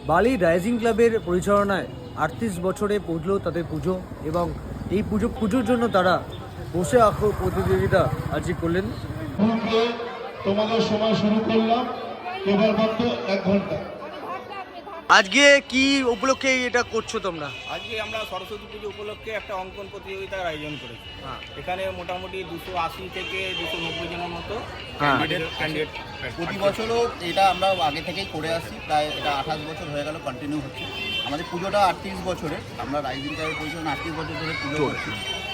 বালি রাইজিং ক্লাবের পরিচালনায় 38 বছরে পৌঁছলো তাদের পুজো, এবং এই পুজোর জন্য তারা বসে আঁকো প্রতিযোগিতা আজকে করলেন। তোমাদের সময় শুরু করলাম, এবার মাত্র 1 ঘন্টা। আজকে কি উপলক্ষে এটা করছো তোমরা? আজকে আমরা সরস্বতী পুজো উপলক্ষে একটা অঙ্কন প্রতিযোগিতার আয়োজন করেছি। এখানে মোটামুটি 280 থেকে 290 জনের মতো ক্যান্ডিডেট। প্রতি বছরও এটা আমরা আগে থেকেই করে আসছি, প্রায় এটা 28 বছর হয়ে গেল, কন্টিনিউ হচ্ছে। আমাদের পুজোটা 38 বছরের, আমরা রাইজিং ক্লাবের পরিচালনা 38 বছর ধরে পুজো করছি,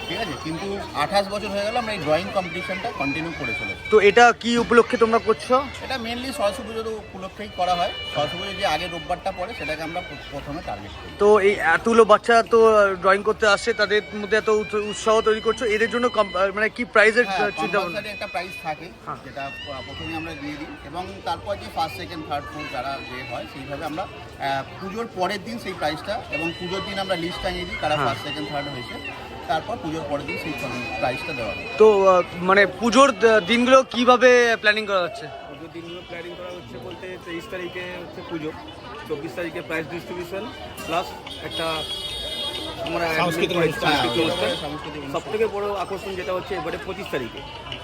ঠিক আছে। কিন্তু 28 বছর হয়ে গেল আমরা এই ড্রয়িং কম্পিটিশনটা কন্টিনিউ করে চলেছি। তো এটা কি উপলক্ষে তোমরা করছো? এটা মেনলি সরস্বতী পুজোর উপলক্ষেই করা হয়। সরস্বতী পুজোর যে আগের রোববারটা পড়ে সেটাকে আমরা প্রথমে টার্গেট করি। তো এই এতগুলো বাচ্চা তো ড্রয়িং করতে আসছে, তাদের মধ্যে এত উৎসাহ তৈরি করছো, এদের জন্য মানে কি প্রাইজের চিন্তা ভাবনা? একটা প্রাইজ থাকে, যেটা প্রথমে আমরা দিয়ে দিই, এবং তারপর যে ফার্স্ট সেকেন্ড থার্ড ফোর্থ যারা যে হয় সেইভাবে আমরা পুজোর পরের দিন সেই প্রাইজটা, এবং পুজোর দিন আমরা লিস্ট টাঙিয়ে দিই কারা ফার্স্ট সেকেন্ড থার্ড হয়েছে, তারপর পুজোর পরের দিন সেই প্রাইজটা দেওয়া হয়। তো মানে পুজোর দিনগুলো কিভাবে প্ল্যানিং করা হচ্ছে? পুজোর দিনগুলো প্ল্যানিং করা হচ্ছে বলতে 23 তারিখে হচ্ছে পুজো, 24 তারিখে প্রাইজ ডিস্ট্রিবিউশন, প্লাস একটা আমরা সাংস্কৃতিক অনুষ্ঠান। সব থেকে বড় আকর্ষণ যেটা হচ্ছে এবারে 25 তারিখে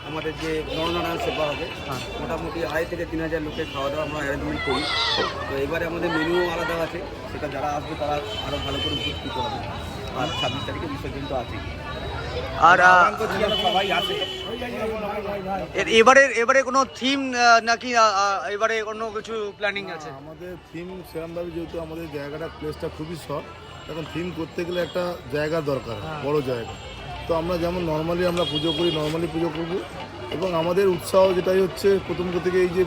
আমাদের যে নরনারায়ণ সেবা হবে, মোটামুটি 2,500 থেকে 3,000 লোকের খাওয়া দাওয়া আমরা অ্যারেঞ্জমেন্ট করি। তো এবারে আমাদের মেনুও আলাদা আছে, সেটা যারা আসবে তারা আরও ভালো করে উপকৃত হবে। আর 26 তারিখে বিসর্জন তো আছে। আর সবাই আসে। এবারে কোনো থিম নাকি এবারে অন্য কিছু প্ল্যানিং আছে? আমাদের থিম সেরকমভাবে, যেহেতু আমাদের জায়গাটা প্লেসটা খুবই শর্ট, এখন থিম করতে গেলে একটা জায়গা দরকার, বড় জায়গা। তো আমরা যেমন নর্মালি আমরা পুজো করি, নর্মালি পুজো করব, এবং আমাদের উৎসাহ যেটাই হচ্ছে প্রথম থেকে এই যে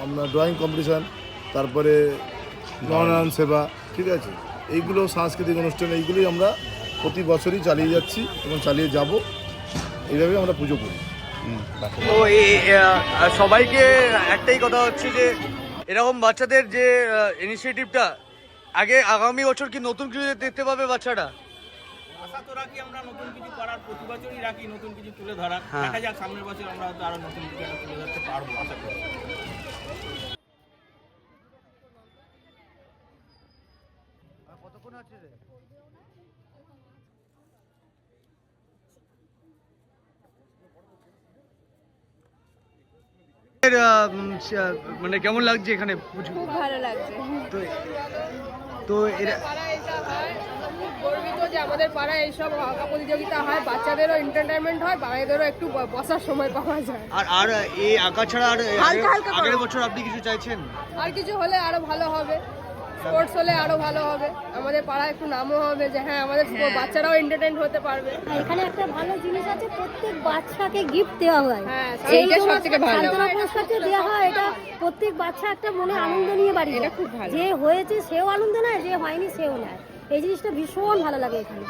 আমরা ড্রয়িং কম্পিটিশান, তারপরে নরনারায়ণ সেবা, ঠিক আছে, এইগুলো সাংস্কৃতিক অনুষ্ঠান, এইগুলোই আমরা প্রতি বছরই চালিয়ে যাচ্ছি এবং চালিয়ে যাব, এইভাবে আমরা পুজো করি। তো সবাইকে একটাই কথা হচ্ছে যে এরকম বাচ্চাদের যে ইনিশিয়েটিভটা, আগামী বছর কি নতুন কিছু দেখতে পাবে বাচ্চারা? আশা তো রাখি আমরা নতুন কিছু করার, প্রতি বছরই রাখি নতুন কিছু তুলে ধরার। দেখা যাক সামনের বছর আমরা হয়তো আরো নতুন কিছু তুলে ধরতে পারবো, আশা করি। কতক্ষণ আছে রে? মানে কেমন লাগছে এখানে? খুব ভালো লাগছে। তো এরা গর্বিত যে আমাদের পাড়ায় এইসব আঁকা প্রতিযোগিতা হয়, বাচ্চাদেরও এন্টারটেনমেন্ট হয়, বাচ্চাদেরও একটু বসার সময় পাওয়া যায়। আর এই আঁকা ছাড়া আর হালকা হালকা আগের বছর আপনি কিছু চাইছেন? আর কিছু হলে আরো ভালো হবে, স্পোর্টস হলে আরো ভালো হবে, আমাদের পাড়ায় একটু নামও হবে যে হ্যাঁ আমাদের বাচ্চারাও এন্টারটেইন হতে পারবে। এখানে একটা ভালো জিনিস আছে, প্রত্যেক বাচ্চাকে গিফট দেওয়া হয়। হ্যাঁ, এইটা সবথেকে ভালো। সান্ত্বনা পুরস্কার যে দেওয়া হয়, এটা প্রত্যেক বাচ্চা একটা মনে আনন্দ নিয়ে বাড়ি যায়। এটা খুব ভালো। যে হয়েছে সেও আনন্দ নেয়, যে হয়নি সেও নেয়। এই জিনিসটা ভীষণ ভালো লাগে এখানে।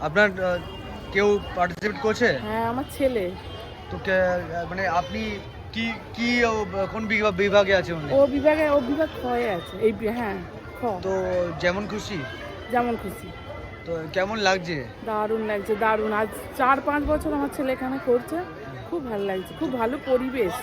আপনার কেউ পার্টিসিপেট করছে? হ্যাঁ, আমার ছেলে। তো মানে আপনি কি কি কোন বিভাগে আছে? ও বিভাগ খয়ে আছে। এই হ্যাঁ, খ। তো যেমন খুশি? যেমন খুশি। তো কেমন লাগছে? দারুণ লাগছে, দারুণ। আজ 4-5 বছর আমার ছেলে এখানে করছে, খুব ভালো লাগছে, খুব ভালো পরিবেশ।